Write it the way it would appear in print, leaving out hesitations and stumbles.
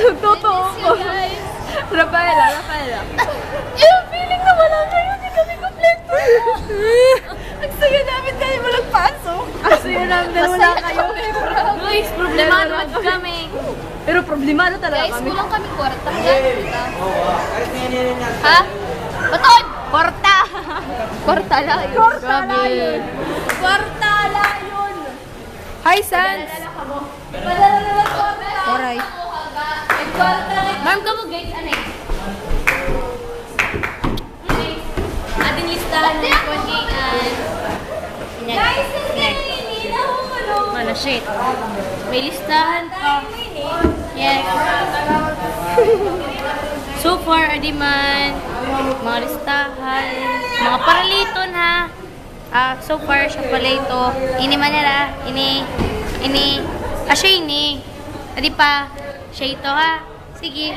Totoo ko. Rafaela. Yung feeling na wala kayo, hindi kami kompleto. Ang saya namin dahil walang pasok. Ang saya namin dahil wala kayo. Guys, problemado kami. Pero problemado talaga Guys, kami. kulang kami kwarta. Ha? Patod! Porta! Kwarta lang yun. Kwarta lang yun. Kwarta lang yun. Hi, Sans! Padala naman kwarta. Alright. Kwarta lang. Ma'am ka mo, guys. Ano eh? Ating listahan ng kongian. Guys, hindi na ako Ano, shit. May listahan pa. Yes. So far, adiman, mga listahan, mga paraliton ha. So far, siya pala ito. Ini man nila, ini, siya ini. Adi pa, siya ito ha. Sige.